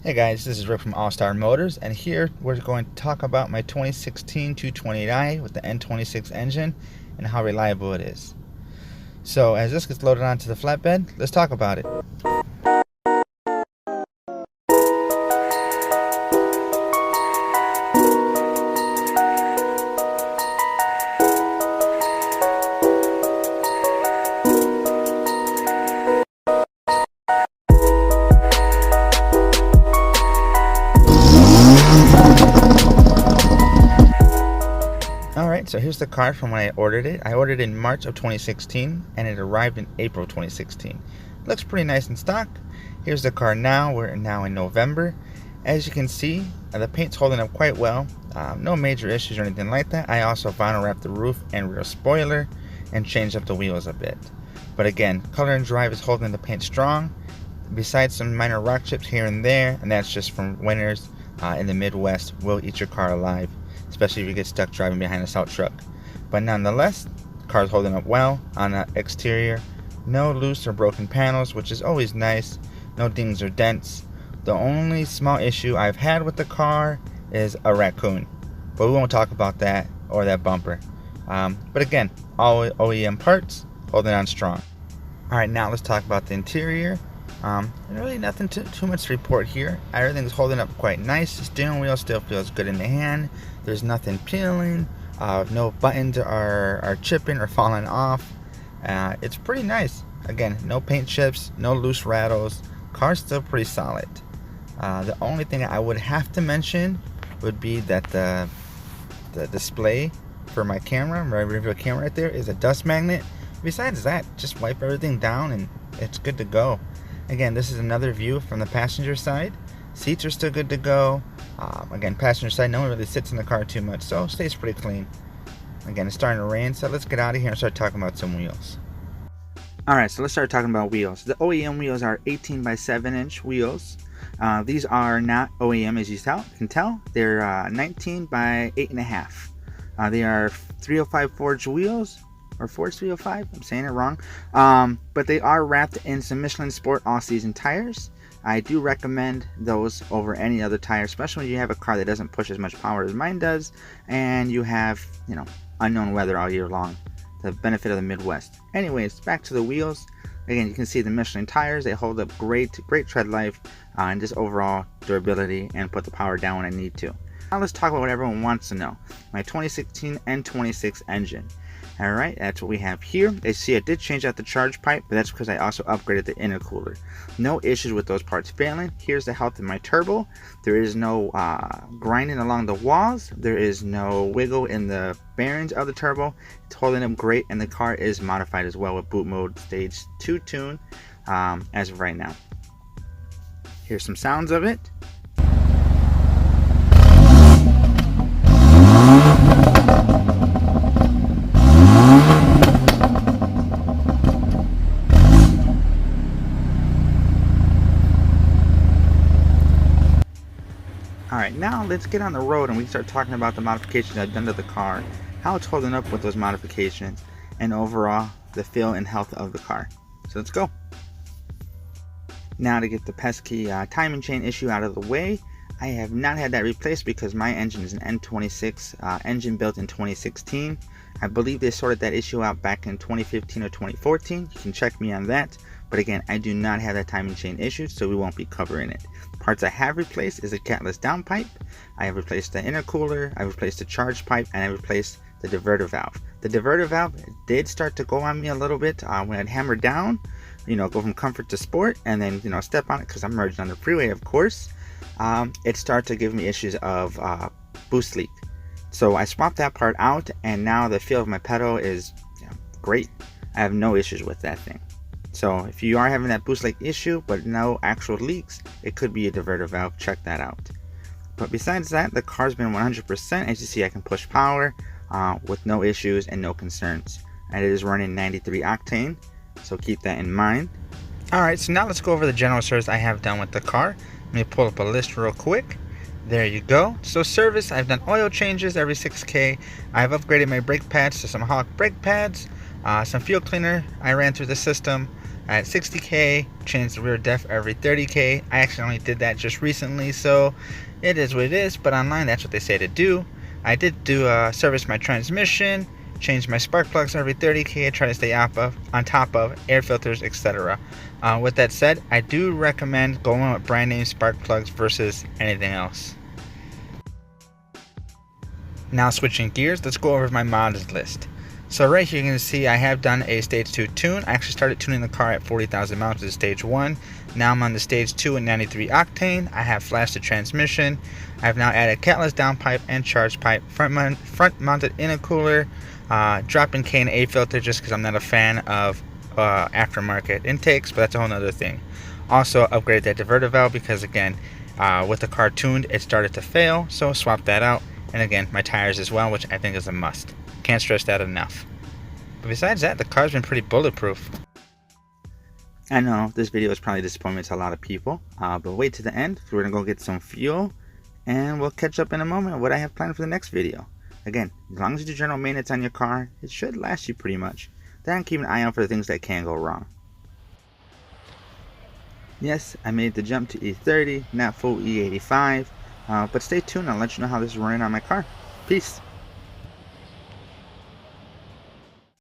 Hey guys, this is Rick from All Star Motors, and here we're going to talk about my 2016 220i with the N26 engine and how reliable it is. So as this gets loaded onto the flatbed, let's talk about it. Alright, so here's the car from when I ordered it. I ordered it in March of 2016 and it arrived in April 2016. Looks pretty nice in stock. Here's the car now. We're now in November. As you can see, the paint's holding up quite well. No major issues or anything like that. I also vinyl wrapped the roof and rear spoiler and changed up the wheels a bit. But again, color and drive is holding the paint strong. Besides some minor rock chips here and there, and that's just from winters in the Midwest, will eat your car alive, especially if you get stuck driving behind a salt truck. But nonetheless, the car's holding up well on the exterior. No loose or broken panels, which is always nice. No dings or dents. The only small issue I've had with the car is a raccoon, but we won't talk about that or that bumper. But again, all OEM parts, holding on strong. Alright, now let's talk about the interior. Really nothing too much to report here. Everything's holding up quite nice. The steering wheel still feels good in the hand. There's nothing peeling. No buttons are chipping or falling off. It's pretty nice. Again, no paint chips, no loose rattles. Car's still pretty solid. The only thing I would have to mention would be that the display for my camera, my rear view camera right there, is a dust magnet. Besides that, just wipe everything down and it's good to go. Again, this is another view from the passenger side. Seats are still good to go. Again, passenger side, no one really sits in the car too much, so it stays pretty clean. Again, it's starting to rain, so let's get out of here and start talking about some wheels. Alright, so let's start talking about wheels. The OEM wheels are 18 by 7 inch wheels. These are not OEM, as you can tell. They're 19 by 8.5. They are 305 forged wheels, or Force 305, I'm saying it wrong. But they are wrapped in some Michelin Sport all-season tires. I do recommend those over any other tire, especially when you have a car that doesn't push as much power as mine does, and you have, unknown weather all year long. The benefit of the Midwest. Anyways, back to the wheels. Again, you can see the Michelin tires. They hold up great tread life, and just overall durability, and put the power down when I need to. Now let's talk about what everyone wants to know. My 2016 N26 engine. Alright, that's what we have here. As you see, I did change out the charge pipe, but that's because I also upgraded the intercooler. No issues with those parts failing. Here's the health of my turbo. There is no grinding along the walls. There is no wiggle in the bearings of the turbo. It's holding up great, and the car is modified as well with boot mode stage 2 tune as of right now. Here's some sounds of it. Alright, now let's get on the road and we start talking about the modifications I've done to the car, how it's holding up with those modifications, and overall the feel and health of the car. So let's go. Now to get the pesky timing chain issue out of the way, I have not had that replaced because my engine is an N26 engine built in 2016. I believe they sorted that issue out back in 2015 or 2014. You can check me on that. But again, I do not have that timing chain issue, so we won't be covering it. Parts I have replaced is a catless downpipe. I have replaced the intercooler, I replaced the charge pipe, and I replaced the diverter valve. The diverter valve did start to go on me a little bit when I'd hammer down, go from comfort to sport, and then step on it because I'm merged on the freeway, of course. It started to give me issues of boost leak. So I swapped that part out, and now the feel of my pedal is great. I have no issues with that thing. So if you are having that boost leak issue but no actual leaks, it could be a diverter valve. Check that out. But besides that, the car's been 100%. As you see, I can push power with no issues and no concerns. And it is running 93 octane, so keep that in mind. Alright, so now let's go over the general service I have done with the car. Let me pull up a list real quick. There you go. So service, I've done oil changes every 6K. I've upgraded my brake pads to some Hawk brake pads. Some fuel cleaner I ran through the system. at 60k, change the rear def every 30k. I actually only did that just recently, so it is what it is, but online that's what they say to do. I did service my transmission, change my spark plugs every 30k, try to stay on top of air filters, etc. With that said, I do recommend going with brand name spark plugs versus anything else. Now switching gears, let's go over my mods list. So right here you can see I have done a stage 2 tune. I actually started tuning the car at 40,000 miles to stage 1. Now I'm on the stage 2 at 93 octane. I have flashed the transmission. I have now added catless downpipe and charge pipe, front mounted intercooler, drop-in K and A filter just because I'm not a fan of aftermarket intakes, but that's a whole nother thing. Also upgraded that diverter valve because again, with the car tuned, it started to fail, so swap that out. And again, my tires as well, which I think is a must. Can't stress that enough. But besides that, the car's been pretty bulletproof. I know this video is probably disappointment to a lot of people, but wait to the end. We're gonna go get some fuel, and we'll catch up in a moment what I have planned for the next video. Again, as long as you do general maintenance on your car, it should last you pretty much. Then keep an eye out for the things that can go wrong. Yes, I made the jump to E30, not full E85, but stay tuned. I'll let you know how this is running on my car. Peace.